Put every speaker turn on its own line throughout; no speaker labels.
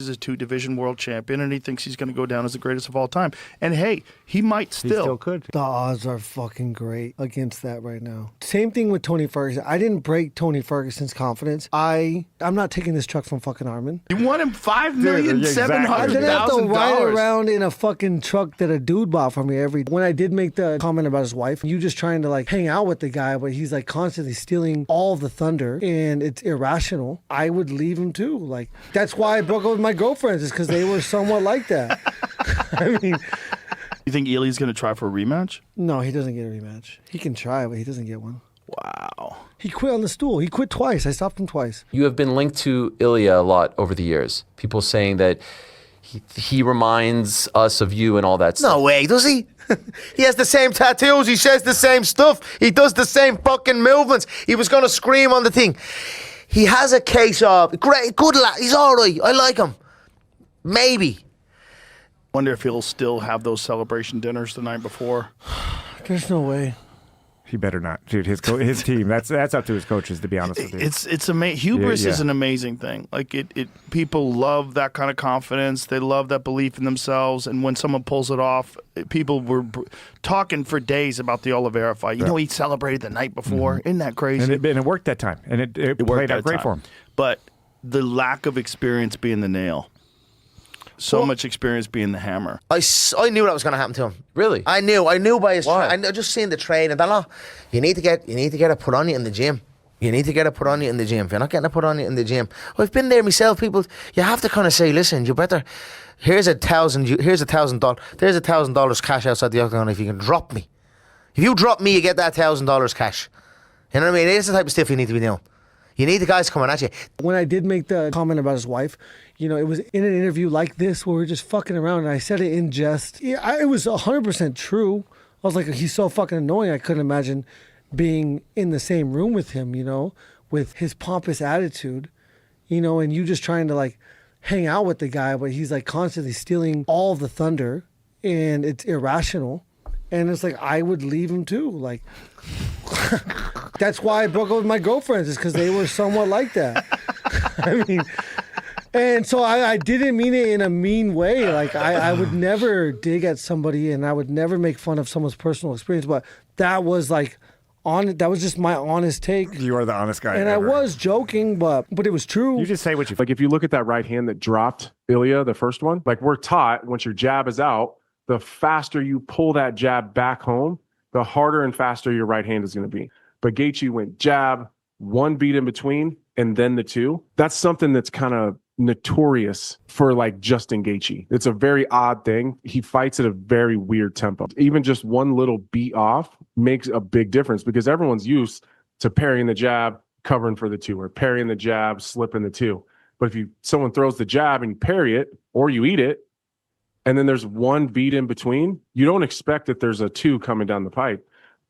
is a 2-division world champion, and he thinks he's going to go down as the greatest of all time. And hey, he might still.
He still could.
The odds are fucking great against that right now. Same thing with Tony Ferguson. I didn't break Tony Ferguson's confidence. I'm not taking this truck from fucking Arman.
You won him $5,700,000.
I didn't have to ride around in a fucking truck that a dude bought for me when I did make the comment about his wife, you just trying to like hang out with the guy, but he's like constantly stealing all of the thunder and it's irrational. I would leave him too. Like, that's why I broke up with my girlfriends, is because they were somewhat like that. I mean,
you think Ili's going to try for a rematch?
No, he doesn't get a rematch. He can try, but he doesn't get one.
Wow.
He quit on the stool. He quit twice. I stopped him twice.
You have been linked to Ilia a lot over the years. People saying that he reminds us of you and all that stuff.
No way, does he? He has the same tattoos. He says the same stuff. He does the same fucking movements. He was going to scream on the thing. He has a case of great, good lad. He's all right. I like him. Maybe.
Wonder if he'll still have those celebration dinners the night before.
There's no way.
He better not, dude. His team. That's up to his coaches, to be honest with you.
It's amazing. Hubris is an amazing thing. Like it people love that kind of confidence. They love that belief in themselves. And when someone pulls it off, people were talking for days about the Oliveira fight. You know, he celebrated the night before. Isn't that crazy?
And it worked that time, and it played out great for him.
But the lack of experience being the nail. So much experience being the hammer.
I knew that was going to happen to him.
Really?
I knew by his. I just seen the train and that. You need to get it put on you in the gym. You need to get it put on you in the gym. If you're not getting it put on you in the gym, I've been there myself. People, you have to kind of say, listen, you better. Here's $1,000. There's $1,000 cash outside the octagon if you can drop me. If you drop me, you get that $1,000 cash. You know what I mean? It's the type of stuff you need to be doing. You need the guys coming at you.
When I did make the comment about his wife, you know, it was in an interview like this where we were just fucking around, and I said it in jest. Yeah, it was 100% true. I was like, he's so fucking annoying. I couldn't imagine being in the same room with him, you know, with his pompous attitude, you know, and you just trying to like hang out with the guy, but he's like constantly stealing all of the thunder, and it's irrational. And it's like, I would leave him too. Like, that's why I broke up with my girlfriends, is because they were somewhat like that. I mean, and so I didn't mean it in a mean way. Like, I would never dig at somebody, and I would never make fun of someone's personal experience. But that was like, that was just my honest take.
You are the honest guy.
And
ever.
I was joking, but it was true.
You just say what you like. If you look at that right hand that dropped Ilia, the first one, like, we're taught once your jab is out, the faster you pull that jab back home, the harder and faster your right hand is going to be. But Gaethje went jab, one beat in between, and then the two. That's something that's kind of notorious for like Justin Gaethje. It's a very odd thing. He fights at a very weird tempo. Even just one little beat off makes a big difference, because everyone's used to parrying the jab, covering for the two, or parrying the jab, slipping the two. But if someone throws the jab and you parry it, or you eat it, and then there's one beat in between, you don't expect that there's a two coming down the pipe.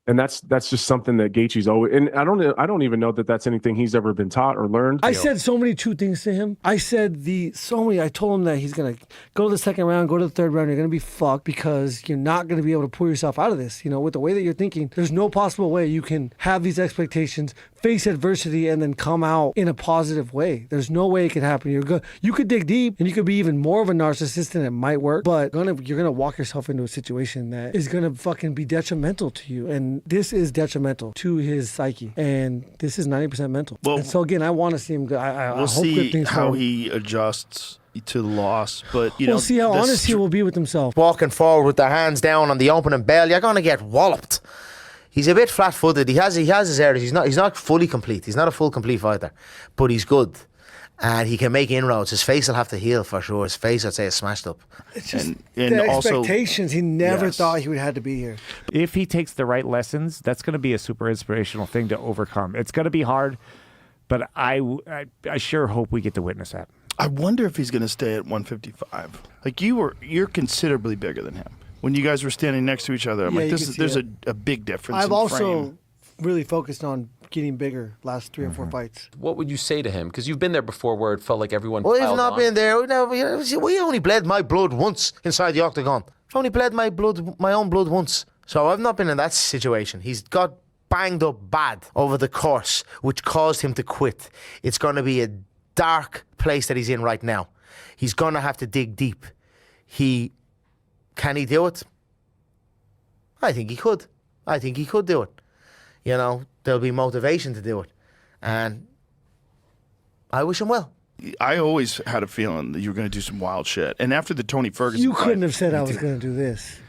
And that's just something that Gaethje's always, and I don't even know that that's anything he's ever been taught or learned.
I said so many true things to him. I told him that he's going to go to the second round, go to the third round, you're going to be fucked, because you're not going to be able to pull yourself out of this. You know, with the way that you're thinking, there's no possible way you can have these expectations, face adversity, and then come out in a positive way. There's no way it could happen. You could dig deep, and you could be even more of a narcissist, and it might work, but you're going to walk yourself into a situation that is going to fucking be detrimental to you. And this is detrimental to his psyche, and this is 90% mental. Well, and so again, I want to see him go. I
we'll
hope
see
good things
how
happen.
he adjusts to the loss, but
we'll see how honest he will be with himself.
Walking forward with their hands down on the opening bell, you're going to get walloped. He's a bit flat-footed. He has his areas. He's not fully complete. He's not a full complete fighter, but he's good. And he can make inroads. His face will have to heal for sure. His face, I'd say, is smashed up.
It's just
and
the
also,
expectations. He never thought he would have to be here.
If he takes the right lessons, that's going to be a super inspirational thing to overcome. It's going to be hard, but I sure hope we get to witness that.
I wonder if he's going to stay at 155. Like, you're considerably bigger than him. When you guys were standing next to each other, I'm like, there's a big difference.
I've
in
also
frame.
really focused on getting bigger last 3 or 4 fights.
What would you say to him? Because you've been there before, where it felt like everyone.
Well,
piled
we've not
on.
been there. We only bled my blood once inside the octagon. I've only bled my own blood once. So I've not been in that situation. He's got banged up bad over the course, which caused him to quit. It's going to be a dark place that he's in right now. He's going to have to dig deep. Can he do it? I think he could. I think he could do it. You know, there'll be motivation to do it. And I wish him well.
I always had a feeling that you were going to do some wild shit. And after the Tony Ferguson
You couldn't
fight,
have said I was going to do this.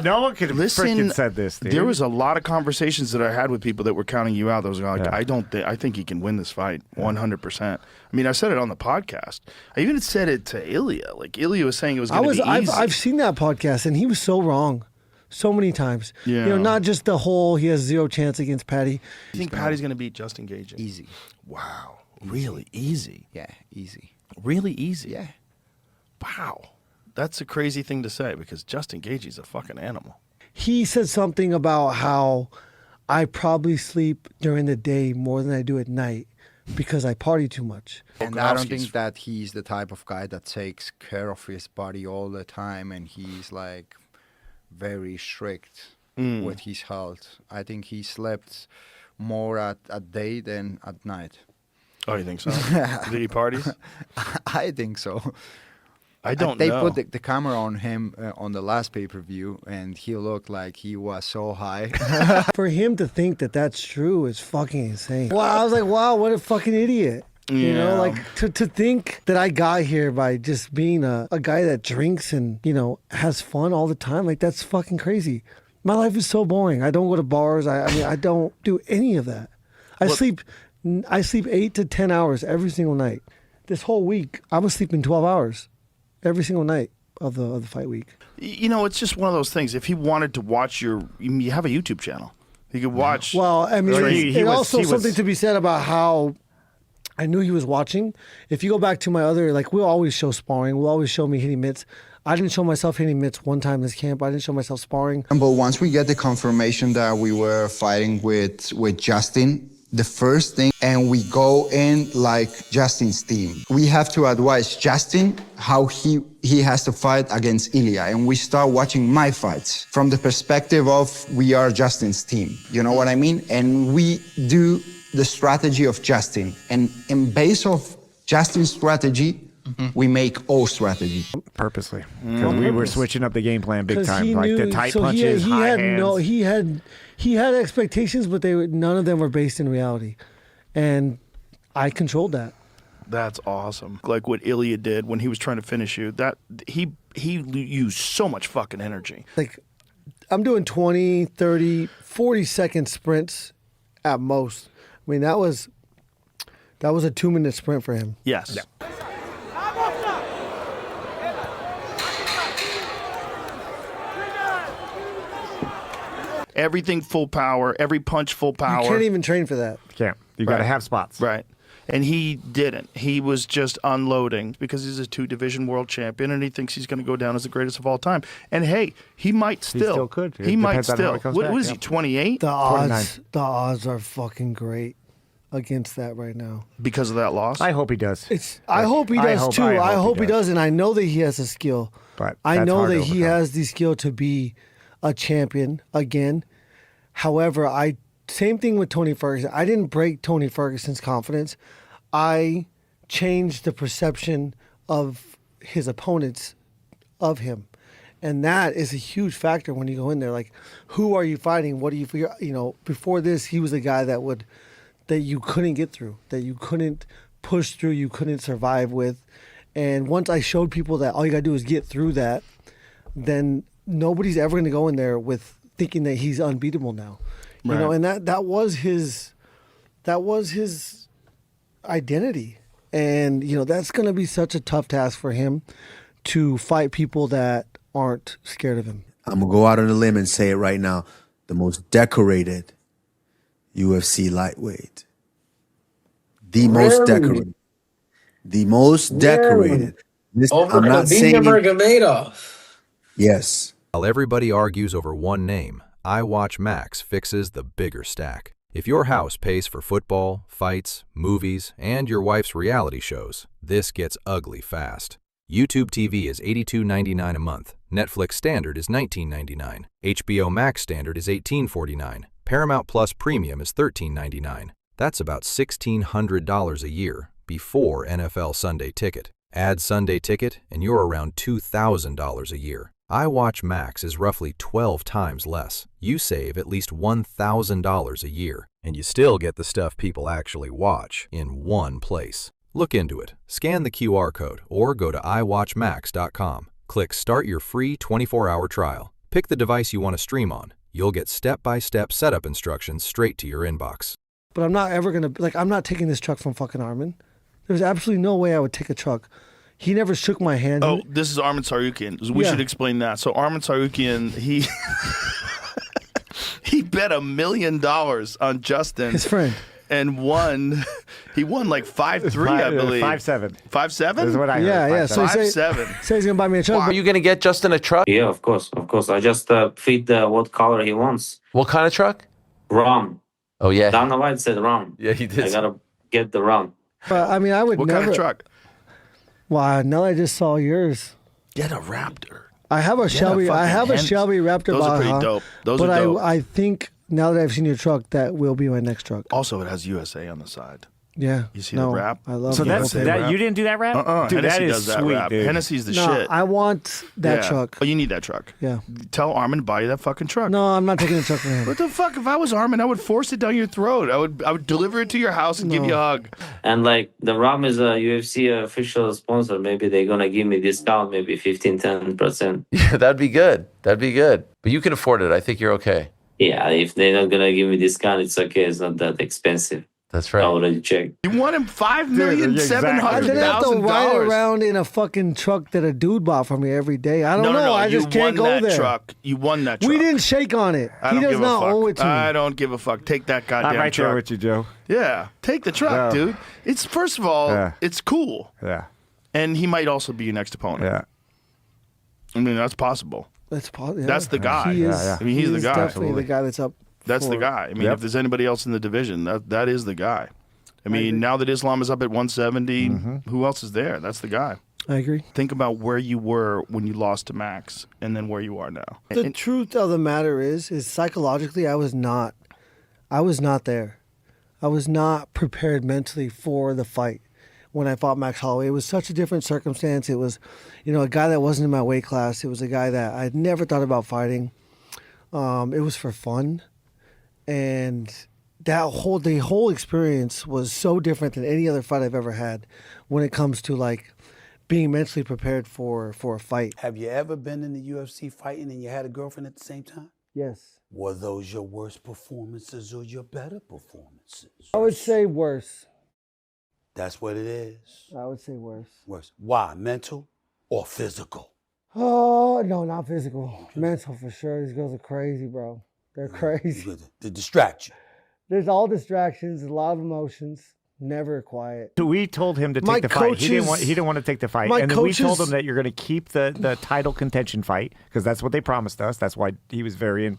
No one could have freaking said this, dude.
There was a lot of conversations that I had with people that were counting you out. That was like, I think he can win this fight 100%. I mean, I said it on the podcast. I even said it to Ilia. Like, Ilia was saying it was going to be easy.
I've seen that podcast, and he was so wrong so many times.
Yeah.
You know, not just the whole he has zero chance against Paddy.
I think Paddy's going to beat Justin Gaethje.
Easy.
Wow. Really easy.
Yeah, easy.
Really easy.
Yeah.
Wow. That's a crazy thing to say because Justin Gaethje's a fucking animal.
He said something about how I probably sleep during the day more than I do at night because I party too much.
And I don't think that he's the type of guy that takes care of his body all the time, and he's like very strict with his health. I think he slept more at day than at night.
Oh, you think so? Did he parties?
I think so.
I don't
they
know.
put the camera on him on the last pay-per-view, and he looked like he was so high.
For him to think that that's true is fucking insane. Wow, I was like, wow, what a fucking idiot. You know, like to think that I got here by just being a guy that drinks and, you know, has fun all the time. Like, that's fucking crazy. My life is so boring. I don't go to bars. I mean, I don't do any of that. I sleep 8 to 10 hours every single night. This whole week, I was sleeping 12 hours every single night of the fight week.
You know, it's just one of those things. If he wanted to watch you have a YouTube channel. He could watch.
Well, I mean,
he
also
was-
something to be said about how I knew he was watching. If you go back to my other, like, we'll always show sparring. We'll always show me hitting mitts. I didn't show myself hitting mitts one time in this camp. I didn't show myself sparring.
But once we get the confirmation that we were fighting with Justin, the first thing, and we go in like Justin's team. We have to advise Justin how he has to fight against Ilia, and we start watching my fights from the perspective of we are Justin's team. You know what I mean? And we do the strategy of Justin, and in base of Justin's strategy, we make all strategy.
Purposely. Because we were switching up the game plan big
'Cause
time.
he
Like
knew-
the tight
so
punches,
he
high
had
hands.
he had expectations, but none of them were based in reality. And I controlled that.
That's awesome. Like what Ilia did when he was trying to finish you. That he used so much fucking energy.
Like, I'm doing 20, 30, 40-second sprints at most. I mean, that was a 2-minute sprint for him.
Yes. Everything full power, every punch full power.
You can't even train for that.
Can't. You got to have spots.
Right. And he didn't. He was just unloading because he's a 2-division world champion and he thinks he's going to go down as the greatest of all time. And hey, he might still.
still could. It
He might
depends on how
still.
it comes
What
back,
is
yeah.
he, 28?
The
29.
odds are fucking great against that right now.
Because of that loss?
I hope he does.
I hope he does too. I hope he
does.
does, and I know that he has a skill.
But
I
that's
know
hard
that
to
he
overcome.
has the skill to be a champion again. However, same thing with Tony Ferguson. I didn't break Tony Ferguson's confidence. I changed the perception of his opponents of him. And that is a huge factor when you go in there. Like, who are you fighting? What do you know, before this, he was a guy that you couldn't get through, that you couldn't push through, you couldn't survive with. And once I showed people that all you got to do is get through that, then nobody's ever going to go in there with thinking that he's unbeatable now. You know, and that was his identity. And, you know, that's going to be such a tough task for him to fight people that aren't scared of him.
I'm going to go out on a limb and say it right now. The most decorated UFC lightweight. The most decorated. The most decorated. This,
Over
I'm not saying
Nurmagomedov.
yes.
While everybody argues over one name, iWatch Max fixes the bigger stack. If your house pays for football, fights, movies, and your wife's reality shows, this gets ugly fast. YouTube TV is $82.99 a month. Netflix Standard is $19.99. HBO Max Standard is $18.49. Paramount Plus Premium is $13.99. That's about $1,600 a year before NFL Sunday Ticket. Add Sunday Ticket, and you're around $2,000 a year. iWatch Max is roughly 12 times less. You save at least $1,000 a year, and you still get the stuff people actually watch in one place. Look into it. Scan the QR code or go to iWatchMax.com. Click Start your free 24-hour trial. Pick the device you want to stream on. You'll get step-by-step setup instructions straight to your inbox.
But I'm not ever going to, I'm not taking this truck from fucking Arman. There's absolutely no way I would take a truck. He never shook my hand.
Oh, this is Arman Tsarukyan. We should explain that. So Arman Tsarukyan, he bet $1 million on Justin.
His friend.
And won. He won like 5-3, I believe.
5-7.
5-7?
That's what I heard.
Yeah. So he
5-7.
says he's going to buy me a truck.
Are you going to get Justin a truck?
Yeah, of course. I just feed what color he wants.
What kind of truck?
Rum.
Oh, yeah.
Dana White said rum.
Yeah, he did.
I got to get the rum.
But, I mean, I would
What
never.
kind of truck?
Wow, now I just saw yours.
Get a Raptor.
I have a Shelby. I have a
Hens.
Shelby Raptor.
Those are
Baja,
pretty dope. Those
but
are dope.
I think now that I've seen your truck, that will be my next truck.
Also, it has USA on the side.
Yeah.
You see the wrap?
I love
So
the
that's
whole
that.
thing.
You didn't do that rap? Dude,
Hennessy
that is
does that
sweet,
rap.
dude.
Hennessy's the
No,
shit.
I want that
Yeah.
truck.
Oh, you need that truck.
Yeah.
Tell Armin to buy you that fucking truck.
No, I'm not taking the truck from him.
What the fuck? If I was Armin, I would force it down your throat. I would deliver it to your house and give you a hug.
And like the rum is a UFC official sponsor. Maybe they're going to give me discount, maybe 15-10%.
Yeah, that'd be good. That'd be good. But you can afford it. I think you're okay.
Yeah, if they're not going to give me discount, it's okay. It's not that expensive.
That's
I
right.
already checked.
You want him $5,700,000.
I didn't have to ride around in a fucking truck that a dude bought for me every day. I don't know. I just can't go there.
Truck. You won that truck.
We didn't shake on it. He does not owe it to me.
I don't give a fuck. Take that goddamn
I'm right
truck.
there with you, Joe.
Yeah, take the truck,
No.
dude. It's first of all, it's cool,
Yeah.
and he might also be your next opponent.
Yeah.
I mean that's possible.
That's
That's the guy.
He is,
I mean, he's the guy.
Definitely the guy that's up.
That's the guy. I mean, if there's anybody else in the division, that is the guy. I mean, now that Islam is up at 170, who else is there? That's the guy.
I agree.
Think about where you were when you lost to Max, and then where you are now.
The truth of the matter is psychologically, I was not there. I was not prepared mentally for the fight when I fought Max Holloway. It was such a different circumstance. It was, a guy that wasn't in my weight class. It was a guy that I'd never thought about fighting. It was for fun, and the whole experience was so different than any other fight I've ever had when it comes to like being mentally prepared for a fight.
Have you ever been in the UFC fighting and you had a girlfriend at the same time?
Yes.
Were those your worst performances or your better performances?
I would say worse.
That's what it is.
I would say worse.
Worse. Why? Mental or physical?
Oh, no, not physical. Mental for sure. These girls are crazy, bro. They're crazy.
To distract you.
There's all distractions, a lot of emotions, never quiet.
So we told him to take the fight. He didn't want to take the fight. And then we told him that you're going to keep the title contention fight because that's what they promised us. That's why he was very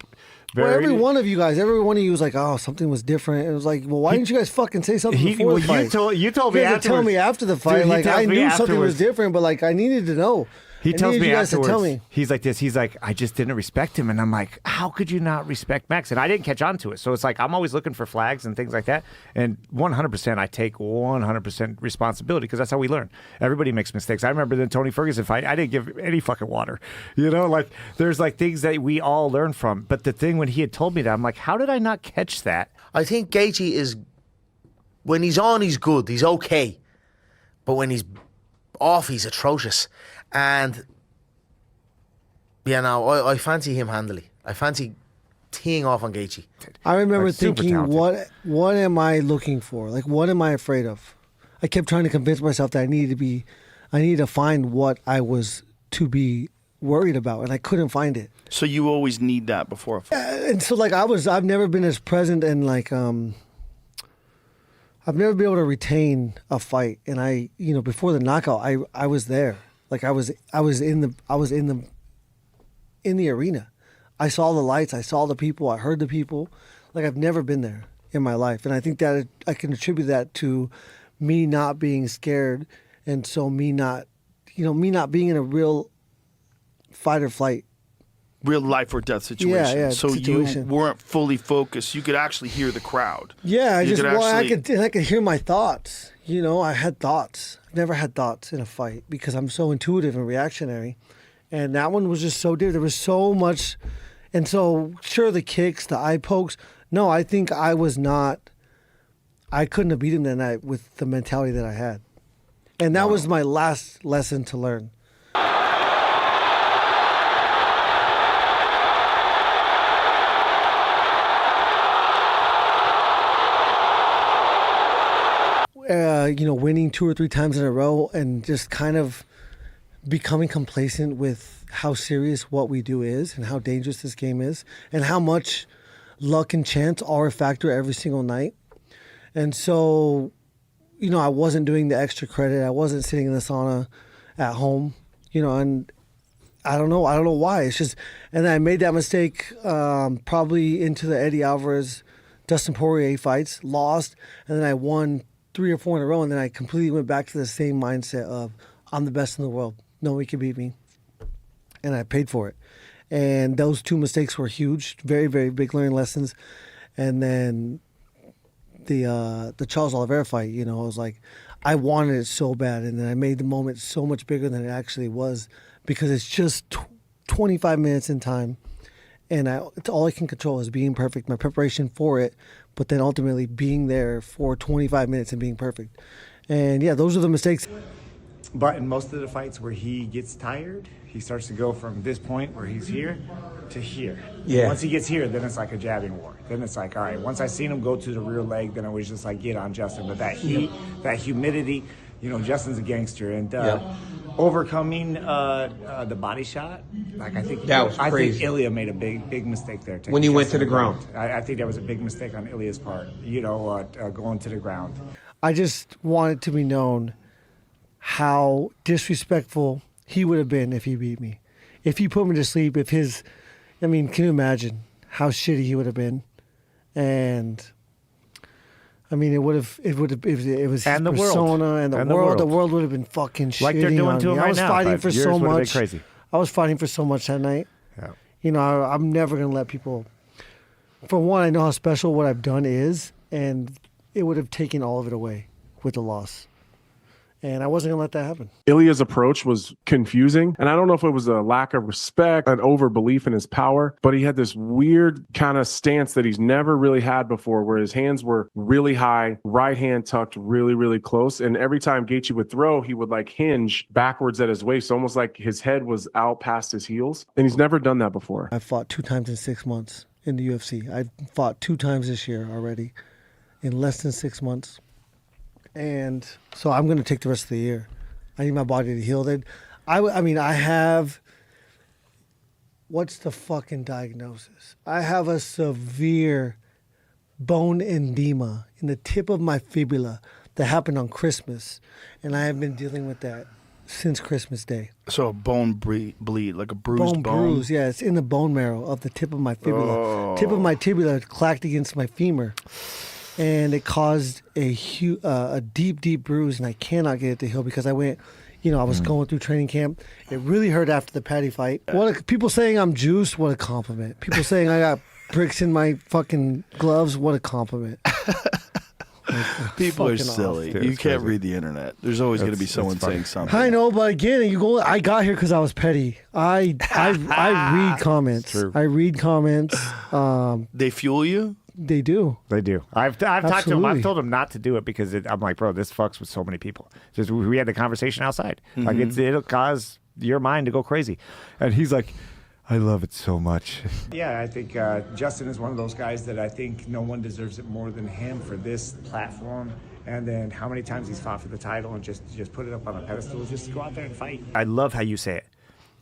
Well, every one of you was like, oh, something was different. It was like, well, why didn't you guys fucking say something before the fight?
You told me afterwards.
Tell me after the fight.
Dude,
like, I knew something was different, but like, I needed to know.
He tells me
you guys
afterwards,
to tell me.
he's like this. He's like, I just didn't respect him. And I'm like, how could you not respect Max? And I didn't catch on to it. So it's like, I'm always looking for flags and things like that. And 100%, I take 100% responsibility because that's how we learn. Everybody makes mistakes. I remember the Tony Ferguson fight. I didn't give any fucking water. Like there's like things that we all learn from. But the thing when he had told me that, I'm like, how did I not catch that?
I think Gaethje is, when he's on, he's good. He's okay. But when he's off, he's atrocious. And, I fancy him handily. I fancy teeing off on Gaethje.
I remember
Like, super
thinking,
talented.
what am I looking for? Like, what am I afraid of? I kept trying to convince myself that I needed to find what I was to be worried about, and I couldn't find it.
So you always need that before a fight.
And so, like, I've never been as present and like, I've never been able to retain a fight. And I, before the knockout, I was there. Like I was in the arena. I saw the lights. I saw the people. I heard the people. Like I've never been there in my life. And I think that I can attribute that to me not being scared. And so me not being in a real fight or flight
real life or death situation.
Yeah,
so
situation.
you weren't fully focused. You could actually hear the crowd.
Yeah,
I
could hear my thoughts. You know, I had thoughts. I've never had thoughts in a fight because I'm so intuitive and reactionary. And that one was just so different. There was so much. And so, sure, the kicks, the eye pokes. No, I think I couldn't have beat him that night with the mentality that I had. And that was my last lesson to learn. Winning 2 or 3 times in a row and just kind of becoming complacent with how serious what we do is and how dangerous this game is and how much luck and chance are a factor every single night. And so, I wasn't doing the extra credit. I wasn't sitting in the sauna at home, and I don't know why. It's just, and I made that mistake probably into the Eddie Alvarez, Dustin Poirier fights, lost, and then I won 3 or 4 in a row, and then I completely went back to the same mindset of I'm the best in the world. Nobody can beat me, and I paid for it. And those 2 mistakes were huge, very, very big learning lessons. And then the Charles Oliveira fight, I was like, I wanted it so bad, and then I made the moment so much bigger than it actually was because it's just 25 minutes in time, and it's all I can control is being perfect, my preparation for it, but then ultimately being there for 25 minutes and being perfect. And yeah, those are the mistakes.
But in most of the fights where he gets tired, he starts to go from this point where he's here to here.
Yeah.
Once he gets here, then it's like a jabbing war. Then it's like, all right, once I seen him go to the rear leg, then it was just like, get on Justin. But that heat, that humidity, Justin's a gangster. And overcoming the body shot, like I think
crazy.
think Ilia made a big mistake there.
When he went to the ground.
I think that was a big mistake on Ilia's part, going to the ground.
I just want it to be known how disrespectful he would have been if he beat me. If he put me to sleep, can you imagine how shitty he would have been? And it was his persona and the world would have been fucking shitting
like they're doing to him right now.
I was fighting for so much.
Crazy.
I was fighting for so much that night. Yeah. I'm never going to let people, for one, I know how special what I've done is, and it would have taken all of it away with the loss. And I wasn't going to let that happen.
Ilia's approach was confusing. And I don't know if it was a lack of respect, an overbelief in his power, but he had this weird kind of stance that he's never really had before, where his hands were really high, right hand tucked really, really close. And every time Gaethje would throw, he would like hinge backwards at his waist, almost like his head was out past his heels. And he's never done that before.
I fought 2 times in 6 months in the UFC. I've fought 2 times this year already in less than 6 months. And so I'm going to take the rest of the year. I need my body to heal. I have, what's the fucking diagnosis? I have a severe bone edema in the tip of my fibula that happened on Christmas. And I have been dealing with that since Christmas Day.
So a bone bleed, like a bruised bone?
Bruise, yeah. It's in the bone marrow of the tip of my fibula. Oh. Tip of my tibia clacked against my femur. And it caused a deep, deep bruise, and I cannot get it to heal because I went, I was going through training camp. It really hurt after the Patty fight. People saying I'm juiced, what a compliment. People saying I got bricks in my fucking gloves, what a compliment.
People are silly. You can't read the internet. There's always going to be someone saying something.
I know, but again, I got here because I was petty. I read comments. I read comments.
They fuel you?
They do.
They do. I've talked to him. I've told him not to do it because I'm like, bro, this fucks with so many people. Just we had the conversation outside. Mm-hmm. Like it'll cause your mind to go crazy. And he's like, I love it so much. Yeah, I think Justin is one of those guys that I think no one deserves it more than him for this platform. And then how many times he's fought for the title and just put it up on a pedestal, just go out there and fight. I love how you say it.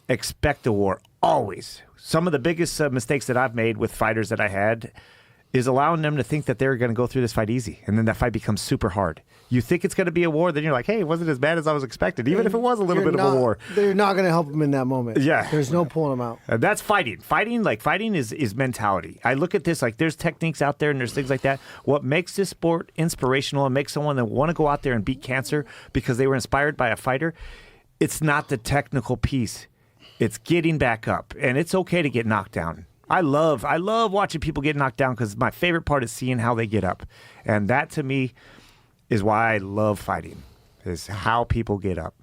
Expect a war, always. Some of the biggest mistakes that I've made with fighters that I had is allowing them to think that they're going to go through this fight easy. And then that fight becomes super hard. You think it's going to be a war, then you're like, hey, it wasn't as bad as I was expecting, even if it was a little bit of a war.
They're not going to help them in that moment.
Yeah.
There's no pulling them out.
That's fighting. Fighting is mentality. I look at this like there's techniques out there and there's things like that. What makes this sport inspirational and makes someone that want to go out there and beat cancer because they were inspired by a fighter, it's not the technical piece. It's getting back up, and it's okay to get knocked down. I love watching people get knocked down because my favorite part is seeing how they get up. And that, to me, is why I love fighting, is how people get up.